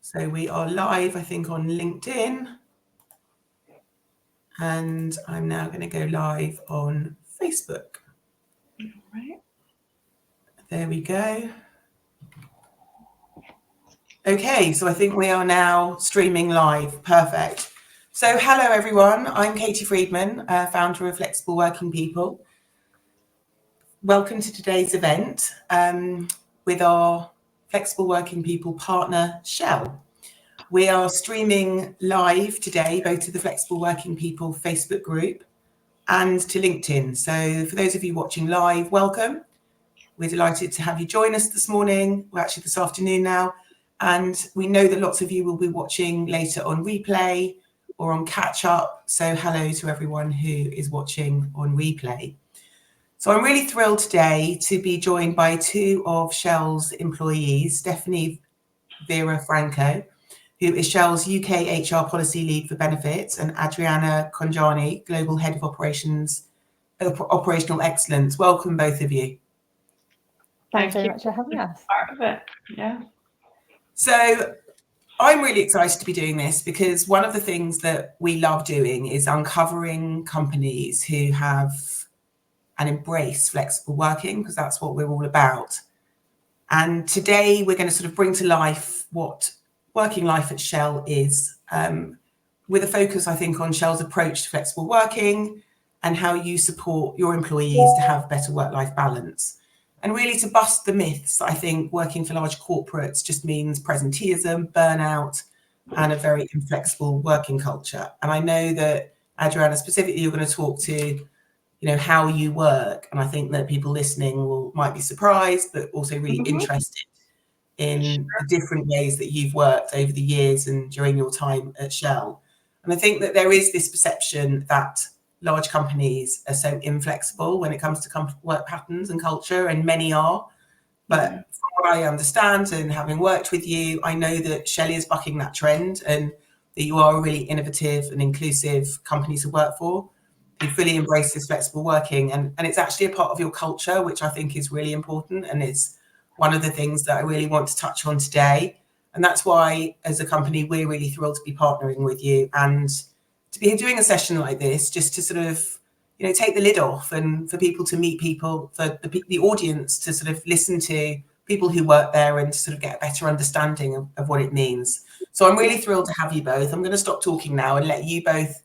So we are live, I think, on LinkedIn. And I'm now going to go live on Facebook. All right. There we go. Okay, so I think we are now streaming live. Perfect. So hello, everyone. I'm Katie Friedman, founder of Flexible Working People. Welcome to today's event with our Flexible Working People partner, Shell. We are streaming live today, both to the Flexible Working People Facebook group and to LinkedIn. So for those of you watching live, welcome. We're delighted to have you join us this morning, or actually this afternoon now. And we know that lots of you will be watching later on replay or on catch up. So hello to everyone who is watching on replay. So I'm really thrilled today to be joined by two of Shell's employees, Stephanie Vera Franco, who is Shell's UK HR Policy Lead for Benefits, and Adriana Konjani, Global Head of Operational Excellence. Welcome, both of you. Thanks very much for having us. Part of it, yeah. So I'm really excited to be doing this because one of the things that we love doing is uncovering companies who have and embrace flexible working, because that's what we're all about. And today we're going to sort of bring to life what working life at Shell is, with a focus, I think, on Shell's approach to flexible working and how you support your employees to have better work-life balance. And really to bust the myths, I think working for large corporates just means presenteeism, burnout, and a very inflexible working culture. And I know that, Adriana, specifically, you're going to talk to, how you work. And I think that people listening might be surprised, but also really interested in the different ways that you've worked over the years and during your time at Shell. And I think that there is this perception that large companies are so inflexible when it comes to work patterns and culture, and many are. But from what I understand, and having worked with you, I know that Shell is bucking that trend and that you are a really innovative and inclusive company to work for. You fully embrace this flexible working, and it's actually a part of your culture, which I think is really important, and it's one of the things that I really want to touch on today. And that's why, as a company, we're really thrilled to be partnering with you and to be doing a session like this, just to sort of, take the lid off and for people to meet people, for the audience to sort of listen to people who work there and to sort of get a better understanding of what it means. So I'm really thrilled to have you both. I'm going to stop talking now and let you both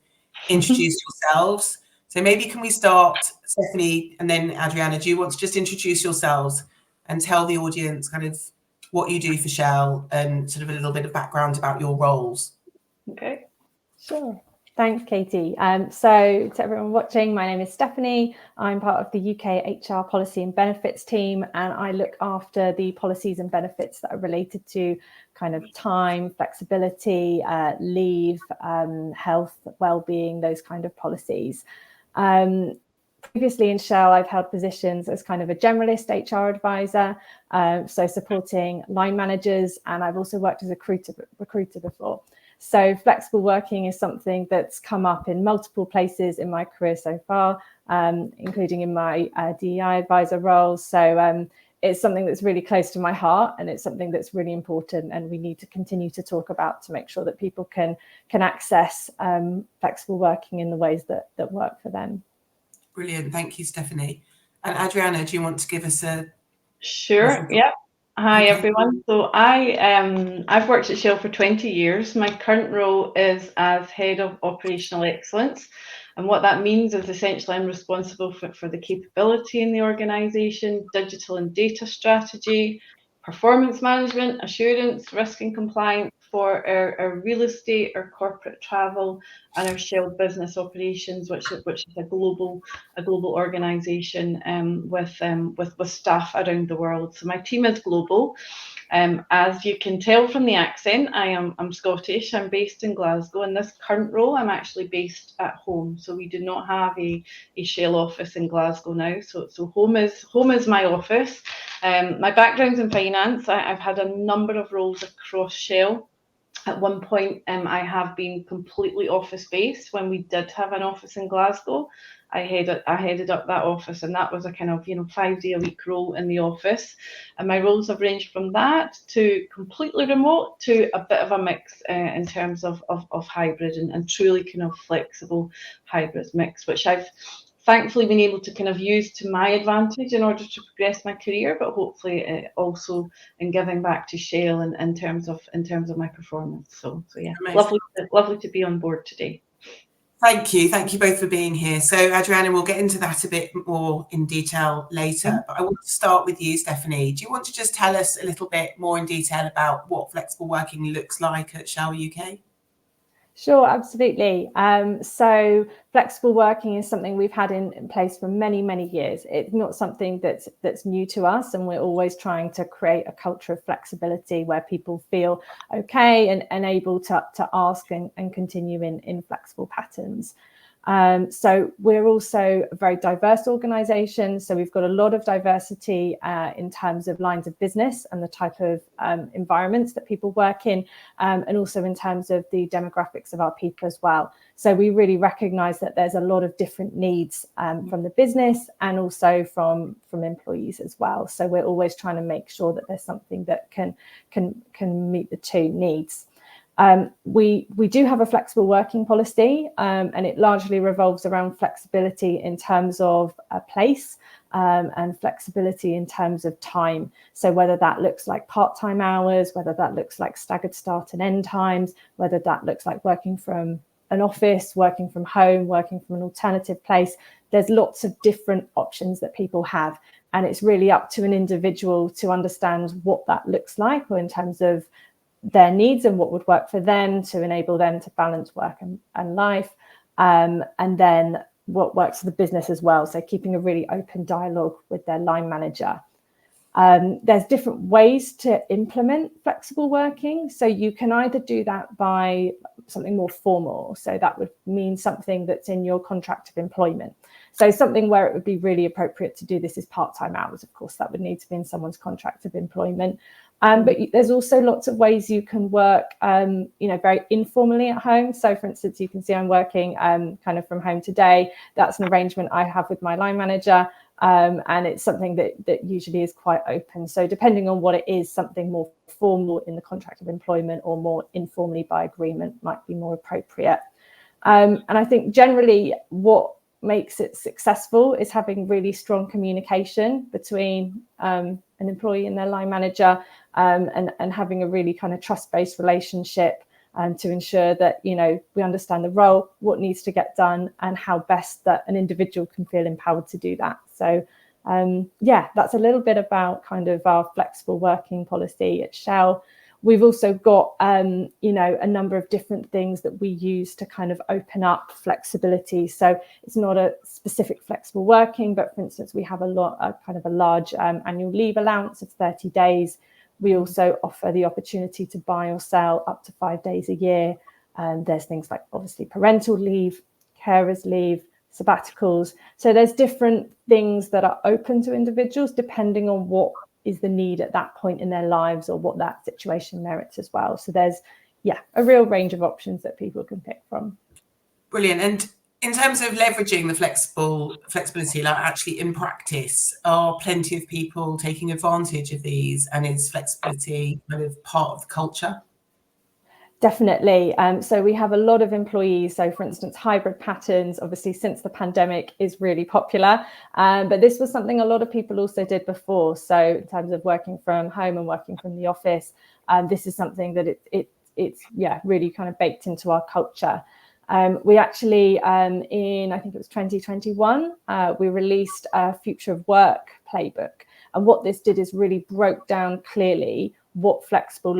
introduce yourselves. So maybe can we start, Stephanie, and then Adriana, do you want to just introduce yourselves and tell the audience kind of what you do for Shell and sort of a little bit of background about your roles? Okay. Sure. Thanks, Katie. So to everyone watching, my name is Stephanie. I'm part of the UK HR Policy and Benefits team, and I look after the policies and benefits that are related to kind of time, flexibility, leave, health, well-being, those kind of policies. Previously in Shell, I've held positions as kind of a generalist HR advisor, so supporting line managers, and I've also worked as a recruiter before. So flexible working is something that's come up in multiple places in my career so far, including in my DEI advisor roles. So it's something that's really close to my heart, and it's something that's really important, and we need to continue to talk about to make sure that people can access flexible working in the ways that work for them. Brilliant. Thank you, Stephanie. And Adriana, do you want to give us a... Sure, yeah. Hi, everyone. So I've worked at Shell for 20 years. My current role is as Head of Operational Excellence. And what that means is essentially I'm responsible for the capability in the organisation, digital and data strategy, performance management, assurance, risk and compliance for our real estate, our corporate travel, and our Shell business operations, which is a global organisation with staff around the world. So my team is global. As you can tell from the accent, I'm Scottish. I'm based in Glasgow. In this current role, I'm actually based at home. So we do not have a Shell office in Glasgow now. So home is my office. My background's in finance. I've had a number of roles across Shell. At one point, I have been completely office-based. When we did have an office in Glasgow, I headed up that office, and that was a kind of 5-day-a-week role in the office. And my roles have ranged from that to completely remote to a bit of a mix in terms of hybrid and truly kind of flexible hybrid mix, which I've thankfully been able to kind of use to my advantage in order to progress my career, but hopefully also in giving back to Shale in terms of my performance. So yeah, lovely to be on board today. Thank you both for being here. So Adriana, we'll get into that a bit more in detail later, but I want to start with you, Stephanie. Do you want to just tell us a little bit more in detail about what flexible working looks like at Shell UK? Sure, absolutely. So flexible working is something we've had in place for many, many years. It's not something that's new to us, and we're always trying to create a culture of flexibility where people feel okay and able to ask and continue in flexible patterns. So we're also a very diverse organisation. So we've got a lot of diversity in terms of lines of business and the type of environments that people work in, and also in terms of the demographics of our people as well. So we really recognise that there's a lot of different needs from the business and also from employees as well. So we're always trying to make sure that there's something that can meet the two needs. We do have a flexible working policy, and it largely revolves around flexibility in terms of a place and flexibility in terms of time. So whether that looks like part-time hours, whether that looks like staggered start and end times, whether that looks like working from an office, working from home, working from an alternative place, there's lots of different options that people have. And it's really up to an individual to understand what that looks like, or in terms of their needs and what would work for them to enable them to balance work and life, and then what works for the business as well. So keeping a really open dialogue with their line manager. There's different ways to implement flexible working. So you can either do that by something more formal. So that would mean something that's in your contract of employment. So something where it would be really appropriate to do this is part-time hours. Of course, that would need to be in someone's contract of employment. But there's also lots of ways you can work, very informally at home. So, for instance, you can see I'm working kind of from home today. That's an arrangement I have with my line manager, and it's something that usually is quite open. So, depending on what it is, something more formal in the contract of employment or more informally by agreement might be more appropriate. And I think generally what makes it successful is having really strong communication between an employee and their line manager, and having a really kind of trust-based relationship, to ensure that we understand the role, what needs to get done, and how best that an individual can feel empowered to do that. So that's a little bit about kind of our flexible working policy at Shell. We've also got a number of different things that we use to kind of open up flexibility. So it's not a specific flexible working, but for instance, we have a large annual leave allowance of 30 days. We also offer the opportunity to buy or sell up to 5 days a year. There's things like obviously parental leave, carers leave, sabbaticals. So there's different things that are open to individuals depending on what is the need at that point in their lives or what that situation merits as well. So there's a real range of options that people can pick from. Brilliant. And in terms of leveraging the flexibility, like actually in practice, are plenty of people taking advantage of these, and is flexibility kind of part of the culture? Definitely. So we have a lot of employees. So for instance, hybrid patterns, obviously since the pandemic, is really popular. But this was something a lot of people also did before. So in terms of working from home and working from the office, this is something that it's really kind of baked into our culture. We actually, in, I think it was 2021, we released a Future of Work playbook. And what this did is really broke down clearly what flexible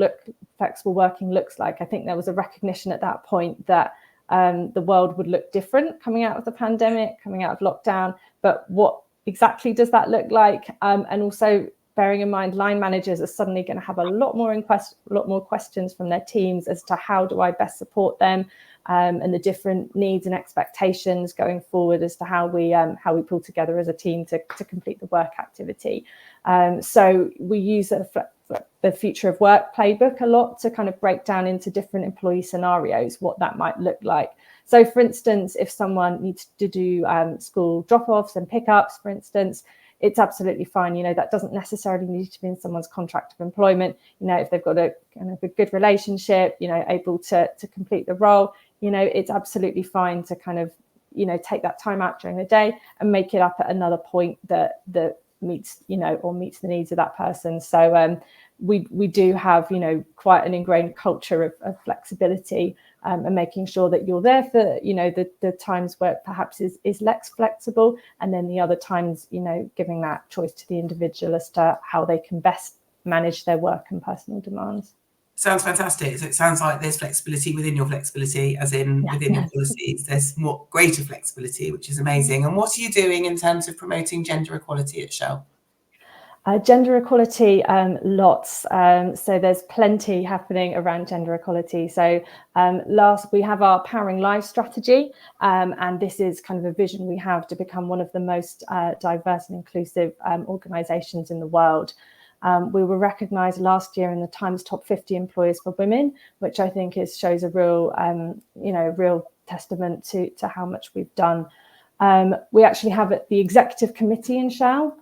working looks like. I think there was a recognition at that point that the world would look different coming out of the pandemic, coming out of lockdown. But what exactly does that look like? And also bearing in mind, line managers are suddenly going to have a lot more questions from their teams as to how do I best support them, and the different needs and expectations going forward as to how we pull together as a team to complete the work activity. So we use a the future of work playbook a lot to kind of break down into different employee scenarios what that might look like. So for instance, if someone needs to do school drop-offs and pickups, for instance, it's absolutely fine. You know, that doesn't necessarily need to be in someone's contract of employment. You know, if they've got a kind of a good relationship, you know, able to complete the role, you know, it's absolutely fine to kind of, you know, take that time out during the day and make it up at another point that meets, you know, or meets the needs of that person. So we do have, you know, quite an ingrained culture of flexibility, and making sure that you're there for, you know, the times where perhaps is less flexible, and then the other times, you know, giving that choice to the individual as to how they can best manage their work and personal demands. Sounds fantastic. So it sounds like there's flexibility within your flexibility, as in within your policies, there's more greater flexibility, which is amazing. And what are you doing in terms of promoting gender equality at Shell? Gender equality, lots. So there's plenty happening around gender equality. So we have our Powering Lives strategy, and this is kind of a vision we have to become one of the most diverse and inclusive organisations in the world. We were recognised last year in the Times Top 50 Employers for Women, which I think shows a real, you know, real testament to how much we've done. We actually have at the executive committee in Shell,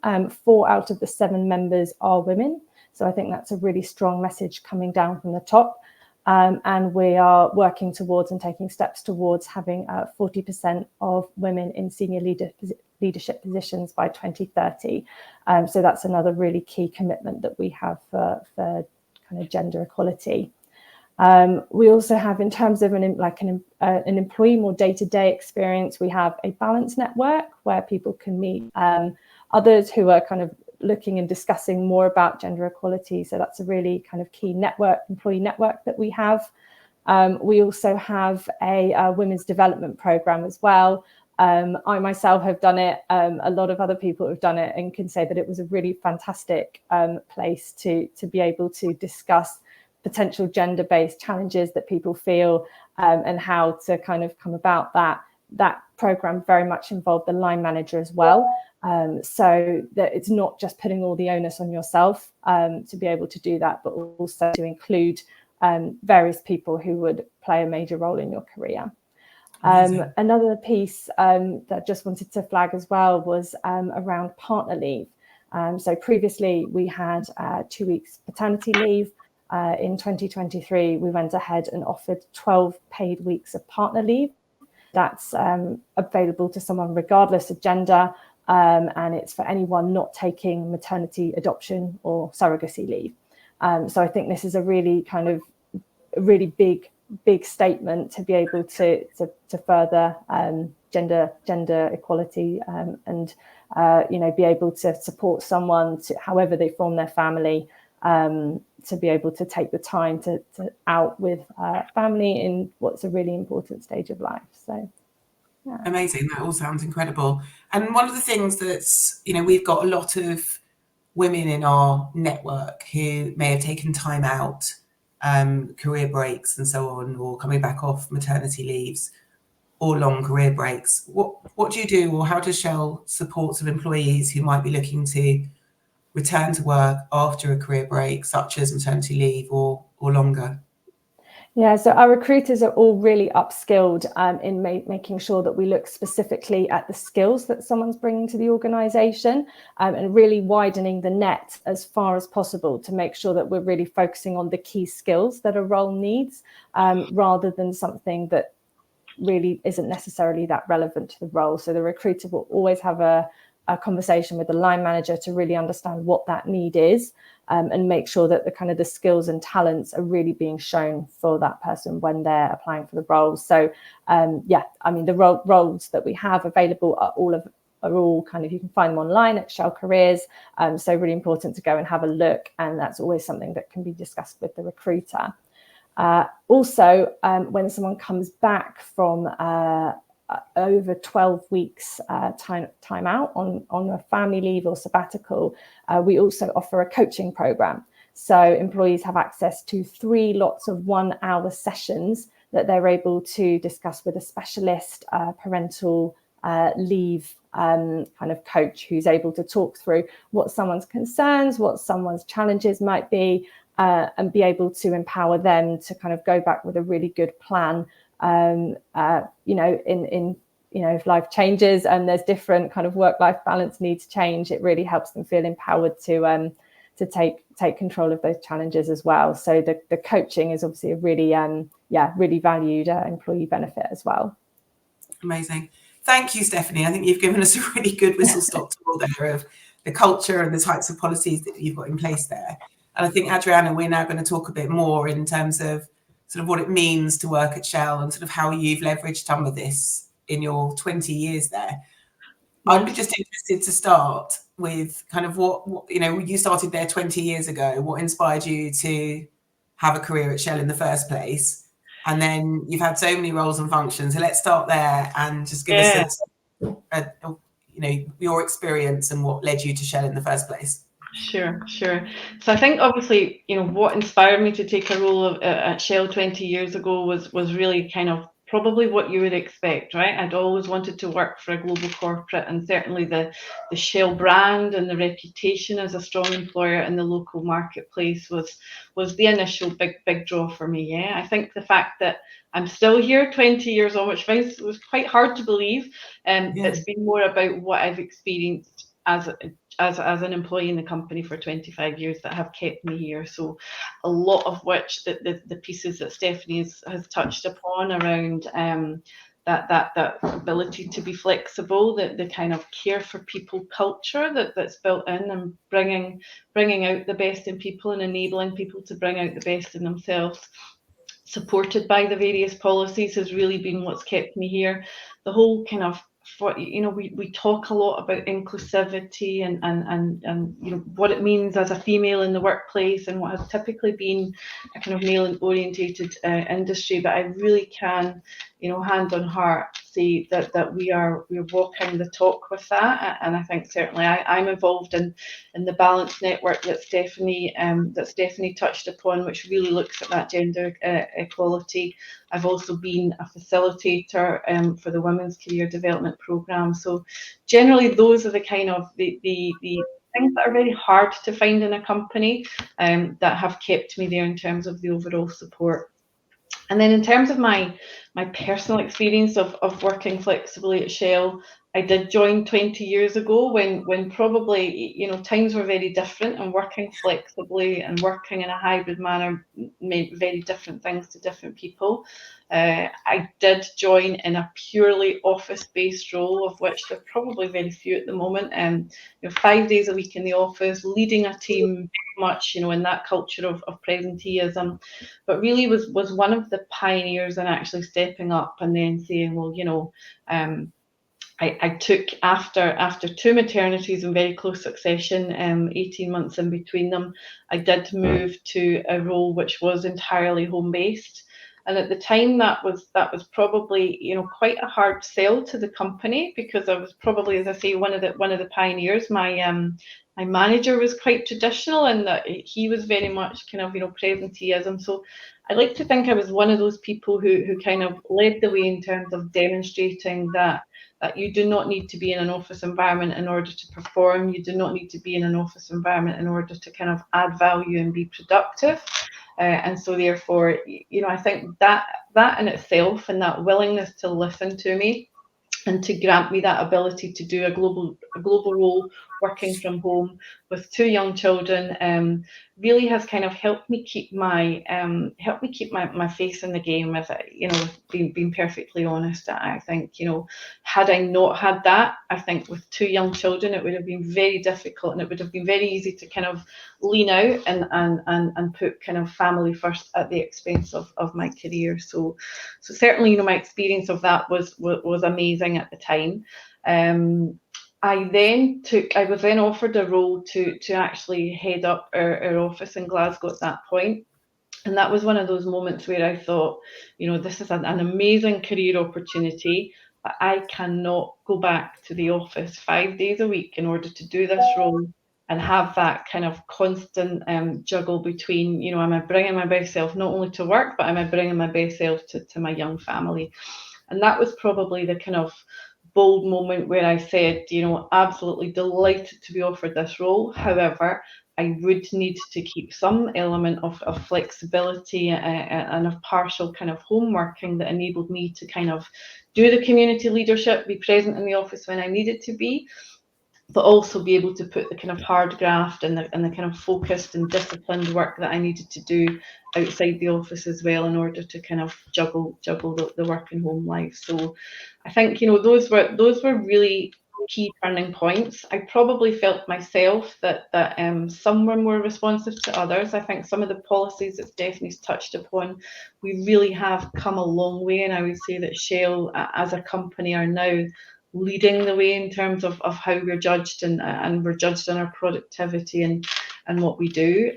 4 out of the 7 members are women. So I think that's a really strong message coming down from the top. And we are working towards and taking steps towards having 40% of women in senior leadership positions by 2030. So that's another really key commitment that we have for kind of gender equality. We also have, in terms of an employee more day-to-day experience, we have a balance network where people can meet others who are kind of looking and discussing more about gender equality. So that's a really kind of key employee network that we have. We also have a women's development program as well. I myself have done it. A lot of other people have done it and can say that it was a really fantastic place to be able to discuss potential gender-based challenges that people feel, and how to kind of come about that. That program very much involved the line manager as well, so that it's not just putting all the onus on yourself to be able to do that, but also to include various people who would play a major role in your career. Another piece that I just wanted to flag as well was around partner leave. So previously we had 2 weeks paternity leave. In 2023, we went ahead and offered 12 paid weeks of partner leave. That's available to someone regardless of gender, and it's for anyone not taking maternity, adoption or surrogacy leave. So I think this is a really kind of really big statement to be able to further gender equality, and you know, be able to support someone to however they form their family, to be able to take the time to out with family in what's a really important stage of life. So yeah. Amazing. That all sounds incredible. And one of the things that's, you know, we've got a lot of women in our network who may have taken time out, career breaks and so on, or coming back off maternity leaves or long career breaks. What do you do, or how does Shell support some employees who might be looking to return to work after a career break, such as maternity leave or longer? Yeah, so our recruiters are all really upskilled in making sure that we look specifically at the skills that someone's bringing to the organisation, and really widening the net as far as possible to make sure that we're really focusing on the key skills that a role needs, rather than something that really isn't necessarily that relevant to the role. So the recruiter will always have a conversation with the line manager to really understand what that need is, and make sure that the kind of the skills and talents are really being shown for that person when they're applying for the roles. So yeah, I mean, the roles that we have available are all kind of, you can find them online at Shell Careers. So really important to go and have a look, and that's always something that can be discussed with the recruiter. Also, when someone comes back from over 12 weeks time out on a family leave or sabbatical, we also offer a coaching program. So employees have access to 3 lots of 1-hour sessions that they're able to discuss with a specialist parental leave kind of coach who's able to talk through what someone's concerns, what someone's challenges might be, and be able to empower them to kind of go back with a really good plan. If life changes and there's different kind of work-life balance needs change, it really helps them feel empowered to take control of those challenges as well. So the coaching is obviously a really really valued employee benefit as well. Amazing. Thank you, Stephanie. I think you've given us a really good whistle-stop tour there of the culture and the types of policies that you've got in place there. And I think, Adriana, we're now going to talk a bit more in terms of sort of what it means to work at Shell and sort of how you've leveraged some of this in your 20 years there. I'd be just interested to start with kind of what you started there 20 years ago. What inspired you to have a career at Shell in the first place? And then you've had so many roles and functions. So let's start there and just give us your experience and what led you to Shell in the first place. Sure. So I think obviously, what inspired me to take a role at Shell 20 years ago was really kind of probably what you would expect, right? I'd always wanted to work for a global corporate, and certainly the Shell brand and the reputation as a strong employer in the local marketplace was the initial big draw for me. Yeah, I think the fact that I'm still here 20 years on, which was quite hard to believe, it's been more about what I've experienced as an employee in the company for 25 years that have kept me here. So a lot of which the pieces that Stephanie has touched upon around that ability to be flexible, the kind of care for people culture that's built in, and bringing out the best in people and enabling people to bring out the best in themselves, supported by the various policies, has really been what's kept me here. The whole kind of we talk a lot about inclusivity and what it means as a female in the workplace, and what has typically been a kind of male orientated industry, but I really can, hand on heart, say that we're walking the talk with that. And I think certainly I'm involved in the Balance Network that Stephanie touched upon, which really looks at that gender equality. I've also been a facilitator for the Women's Career Development Programme. So generally those are the kind of the things that are very hard to find in a company that have kept me there in terms of the overall support. And then in terms of my personal experience of working flexibly at Shell, I did join 20 years ago when probably, times were very different, and working flexibly and working in a hybrid manner meant very different things to different people. I did join in a purely office-based role, of which there are probably very few at the moment. 5 days a week in the office, leading a team very much, in that culture of presenteeism, but really was one of the pioneers in actually stepping up and then saying, well, I took after 2 maternities in very close succession, 18 months in between them, I did move to a role which was entirely home-based. And at the time, that was probably quite a hard sell to the company, because I was probably, as I say, one of the pioneers. My manager was quite traditional, and that he was very much kind of presenteeism. So I like to think I was one of those people who kind of led the way in terms of demonstrating that you do not need to be in an office environment in order to perform. You do not need to be in an office environment in order to kind of add value and be productive. And so therefore, I think that in itself, and that willingness to listen to me and to grant me that ability to do a global role working from home with 2 young children, really has kind of helped me keep my face in the game, as being perfectly honest. I think, had I not had that, I think with 2 young children, it would have been very difficult, and it would have been very easy to kind of lean out and put kind of family first at the expense of my career. So certainly, my experience of that was amazing at the time. I was then offered a role to actually head up our office in Glasgow at that point. And that was one of those moments where I thought, this is an amazing career opportunity, but I cannot go back to the office 5 days a week in order to do this role and have that kind of constant juggle between, am I bringing my best self not only to work, but am I bringing my best self to my young family? And that was probably the kind of bold moment where I said, absolutely delighted to be offered this role. However, I would need to keep some element of flexibility and of partial kind of home working that enabled me to kind of do the community leadership, be present in the office when I needed to be, but also be able to put the kind of hard graft and the kind of focused and disciplined work that I needed to do outside the office as well, in order to kind of juggle the work and home life. So I think, those were really key turning points. I probably felt myself that some were more responsive to others. I think some of the policies that Stephanie's touched upon, we really have come a long way, and I would say that Shell as a company are now leading the way in terms of how we're judged, and we're judged on our productivity and what we do.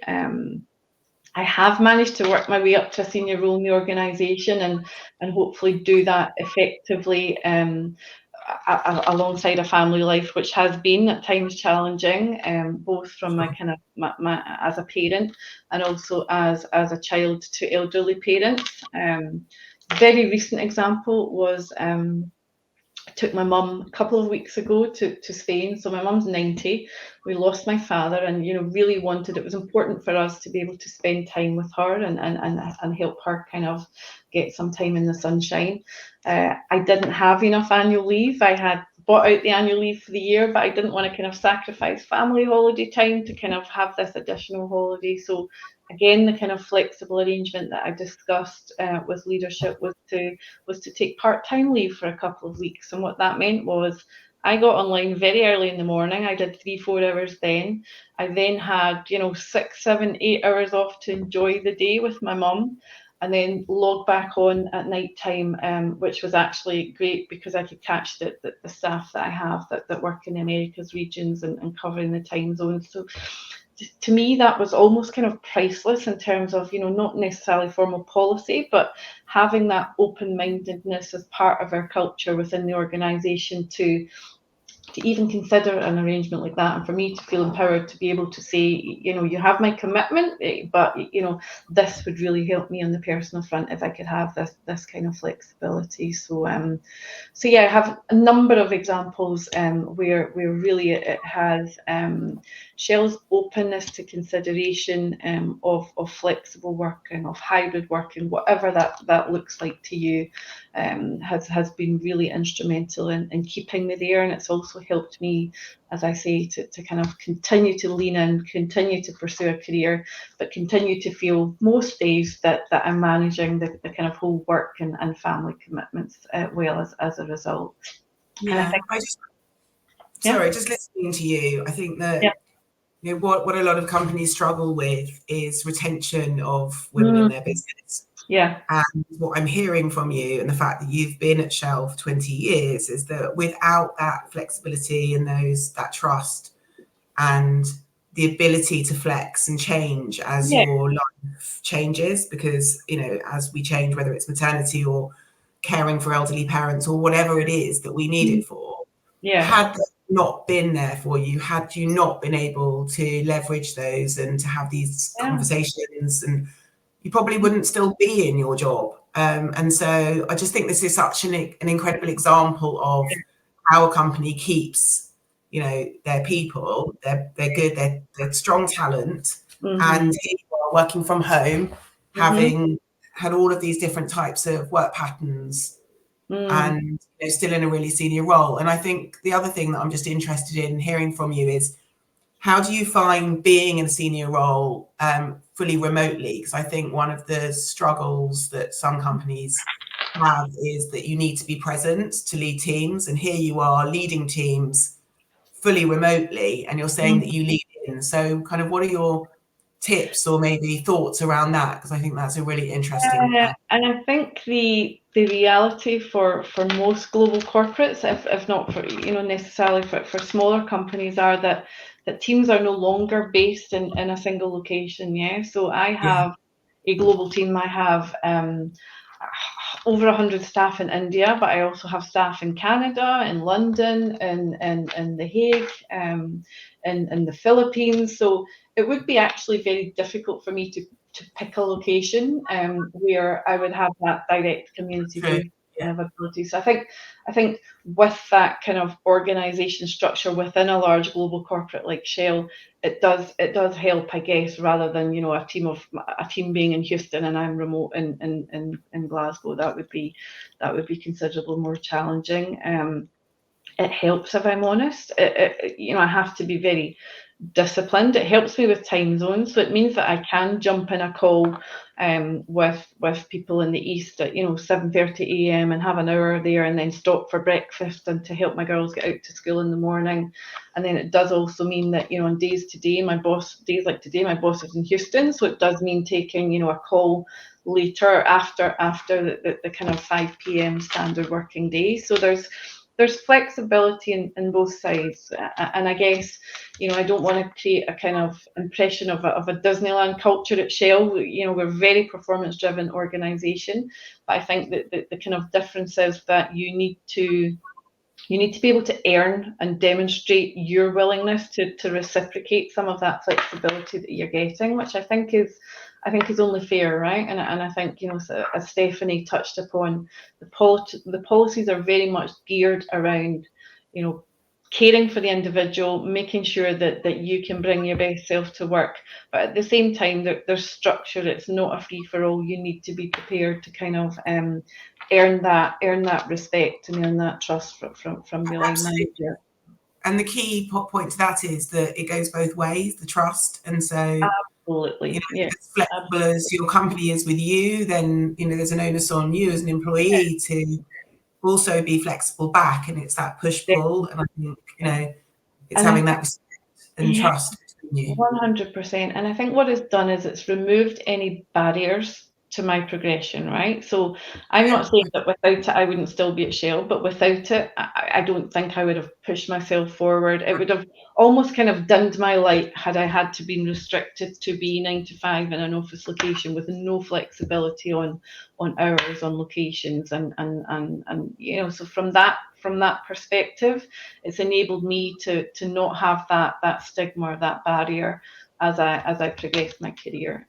I have managed to work my way up to a senior role in the organisation, and hopefully do that effectively alongside a family life, which has been at times challenging, both from my kind of my as a parent, and also as a child to elderly parents. Very recent example was I took my mum a couple of weeks ago to Spain. So my mum's 90. We lost my father, and really it was important for us to be able to spend time with her and help her kind of get some time in the sunshine. I didn't have enough annual leave. I had bought out the annual leave for the year, but I didn't want to kind of sacrifice family holiday time to kind of have this additional holiday. So again, the kind of flexible arrangement that I discussed with leadership was to take part-time leave for a couple of weeks. And what that meant was I got online very early in the morning. I did 3-4 hours then. I then had 6, 7, 8 hours off to enjoy the day with my mum, and then log back on at night time, which was actually great because I could catch the staff that I have that work in the Americas regions and covering the time zones. So to me, that was almost kind of priceless in terms of, not necessarily formal policy, but having that open-mindedness as part of our culture within the organisation to even consider an arrangement like that, and for me to feel empowered to be able to say, you have my commitment, but this would really help me on the personal front if I could have this kind of flexibility. So yeah, I have a number of examples where really it has Shell's openness to consideration of flexible working, of hybrid working, whatever that looks like to you, has been really instrumental in keeping me there. And it's also helped me, as I say, to kind of continue to lean in, continue to pursue a career, but continue to feel most days that I'm managing the kind of whole work and family commitments well as a result. Yeah, and I think, just listening to you, I think that what a lot of companies struggle with is retention of women in their business. Yeah. And what I'm hearing from you, and the fact that you've been at Shell for 20 years, is that without that flexibility and that trust and the ability to flex and change as your life changes, because, as we change, whether it's maternity or caring for elderly parents or whatever it is that we need it for, had that not been there for you, had you not been able to leverage those and to have these conversations, and you probably wouldn't still be in your job. And so I just think this is such an incredible example of how a company keeps, their people, they're good, they're strong talent, and here you are working from home, having had all of these different types of work patterns, and still in a really senior role. And I think the other thing that I'm just interested in hearing from you is, how do you find being in a senior role fully remotely? Because I think one of the struggles that some companies have is that you need to be present to lead teams. And here you are leading teams fully remotely, and you're saying that you lead in. So kind of what are your tips or maybe thoughts around that? Because I think that's a really interesting. And I think the reality for most global corporates, if not for necessarily for smaller companies, are that teams are no longer based in a single location. So I have a global team. I have over 100 staff in India, but I also have staff in Canada, in London, in The Hague, in the Philippines. So it would be actually very difficult for me to pick a location where I would have that direct community. ability. So I think with that kind of organisation structure within a large global corporate like Shell, it does help, I guess, rather than a team being in Houston and I'm remote in Glasgow. That would be considerably more challenging. It helps, if I'm honest. I have to be very disciplined. It helps me with time zones, so it means that I can jump in a call with people in the east at 7:30 a.m. and have an hour there, and then stop for breakfast and to help my girls get out to school in the morning. And then it does also mean that on days like today, my boss is in Houston, so it does mean taking a call later after the kind of 5 p.m. standard working day. So there's flexibility in both sides, and I guess I don't want to create a kind of impression of a Disneyland culture at Shell. We're a very performance-driven organisation, but I think that the kind of difference is that you need to be able to earn and demonstrate your willingness to reciprocate some of that flexibility that you're getting, which I think is only fair, right? And I think as Stephanie touched upon, the policies are very much geared around caring for the individual, making sure that you can bring your best self to work, but at the same time there's structure. It's not a free for all. You need to be prepared to kind of earn that respect and earn that trust from your line manager. And the key point to that is that it goes both ways, the trust. And so absolutely, as flexible as your company is with you, then there's an onus on you as an employee to also be flexible back, and it's that push-pull. And I think it's having that respect and trust between you. 100%. And I think what it's done is it's removed any barriers to my progression, right? So I'm not saying that without it I wouldn't still be at Shell, but without it I don't think I would have pushed myself forward. It would have almost kind of dimmed my light had I had to be restricted to be 9 to 5 in an office location with no flexibility on hours, on locations, and so from that perspective, it's enabled me to not have that stigma, that barrier as I progress my career.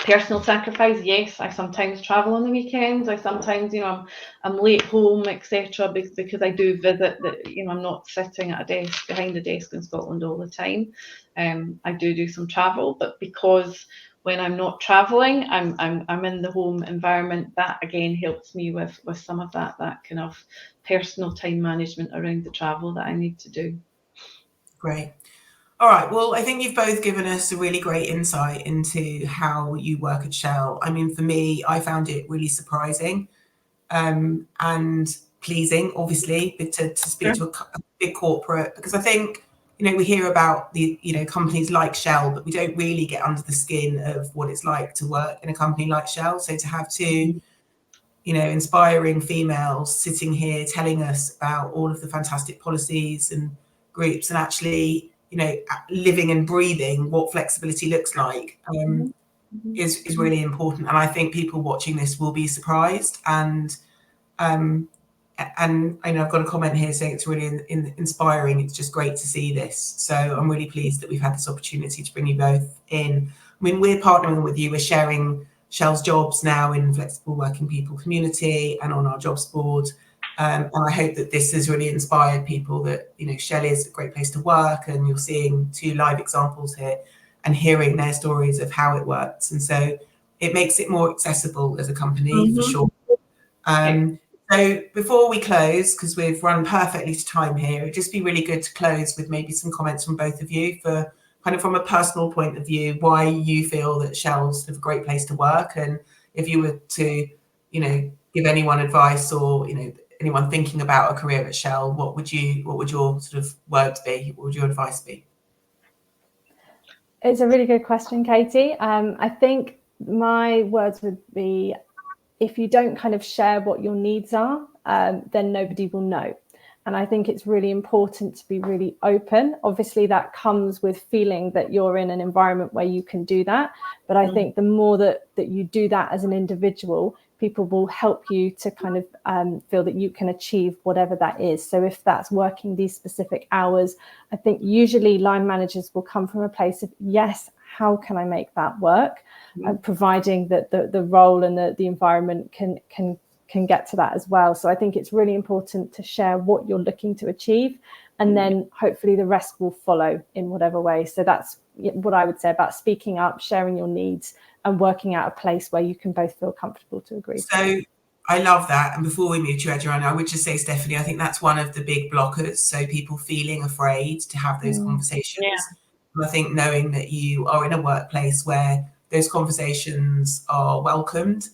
Personal sacrifice, yes. I sometimes travel on the weekends. I sometimes, I'm late home, etc. Because I do visit. I'm not sitting at a desk behind a desk in Scotland all the time. I do some travel, but because when I'm not traveling, I'm in the home environment. That again helps me with some of that kind of personal time management around the travel that I need to do. Great. All right. Well, I think you've both given us a really great insight into how you work at Shell. I mean, for me, I found it really surprising and pleasing, obviously, to speak to a big corporate, because I think, we hear about the, companies like Shell, but we don't really get under the skin of what it's like to work in a company like Shell. So to have two, inspiring females sitting here telling us about all of the fantastic policies and groups and actually, living and breathing what flexibility looks like is really important. And I think people watching this will be surprised. And I know I've got a comment here saying it's really inspiring. It's just great to see this. So I'm really pleased that we've had this opportunity to bring you both in. I mean, we're partnering with you. We're sharing Shell's jobs now in Flexible Working People community and on our jobs board. And I hope that this has really inspired people that, Shell is a great place to work, and you're seeing 2 live examples here and hearing their stories of how it works. And so it makes it more accessible as a company for sure. So before we close, because we've run perfectly to time here, it'd just be really good to close with maybe some comments from both of you for kind of from a personal point of view, why you feel that Shell's a great place to work. And if you were to, give anyone advice or, anyone thinking about a career at Shell, what would your sort of words be? What would your advice be? It's a really good question, Katie. I think my words would be, if you don't kind of share what your needs are, then nobody will know. And I think it's really important to be really open. Obviously, that comes with feeling that you're in an environment where you can do that. But I think the more that you do that as an individual, people will help you to kind of feel that you can achieve whatever that is. So if that's working these specific hours, I think usually line managers will come from a place of, yes, how can I make that work? Providing that the role and the environment can can get to that as well. So I think it's really important to share what you're looking to achieve, and then hopefully the rest will follow in whatever way. So that's what I would say about speaking up, sharing your needs, and working out a place where you can both feel comfortable to agree. So I love that. And before we move to Adriana, I would just say, Stephanie, I think that's one of the big blockers. So people feeling afraid to have those conversations. And I think knowing that you are in a workplace where those conversations are welcomed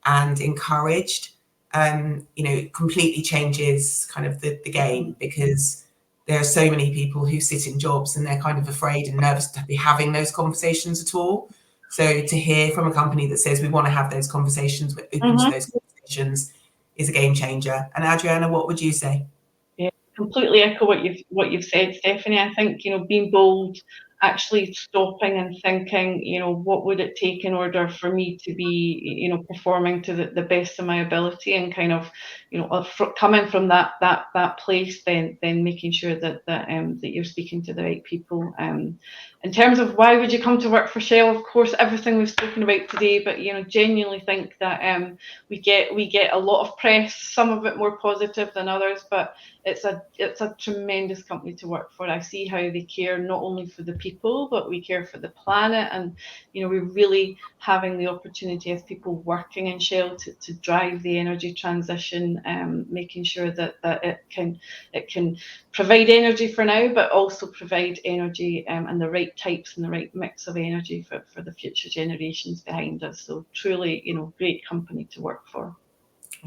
and encouraged, completely changes kind of the game, because there are so many people who sit in jobs and they're kind of afraid and nervous to be having those conversations at all. So to hear from a company that says we want to have those conversations, we're open to those conversations, is a game changer. And Adriana, what would you say? Yeah, completely echo what you've said, Stephanie. I think, being bold, actually stopping and thinking, what would it take in order for me to be, performing to the best of my ability, and kind of, coming from that place, then making sure that you're speaking to the right people. In terms of why would you come to work for Shell, of course, everything we've spoken about today, but genuinely think that we get a lot of press, some of it more positive than others, but it's a tremendous company to work for. I see how they care not only for the people, but we care for the planet, and we're really having the opportunity as people working in Shell to drive the energy transition, making sure that it can provide energy for now, but also provide energy and the right types and the right mix of energy for the future generations behind us. So truly, great company to work for.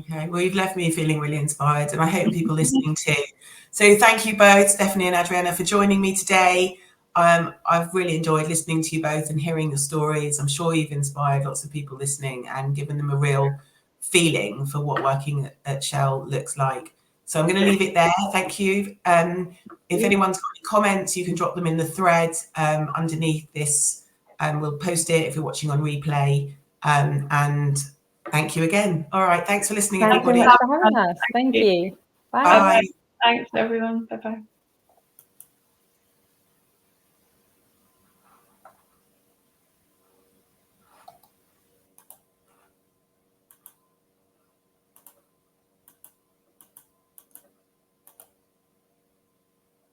Okay, well, you've left me feeling really inspired, and I hope people listening too. So thank you both, Stephanie and Adriana, for joining me today. I've really enjoyed listening to you both and hearing your stories. I'm sure you've inspired lots of people listening and given them a real feeling for what working at Shell looks like. So I'm going to leave it there. Thank you. If anyone's got any comments, you can drop them in the thread underneath this, and we'll post it if you're watching on replay. And thank you again. All right. Thanks for listening, everybody. Thanks so much for having us. Thank you. Bye. Bye. Thanks, everyone. Bye-bye.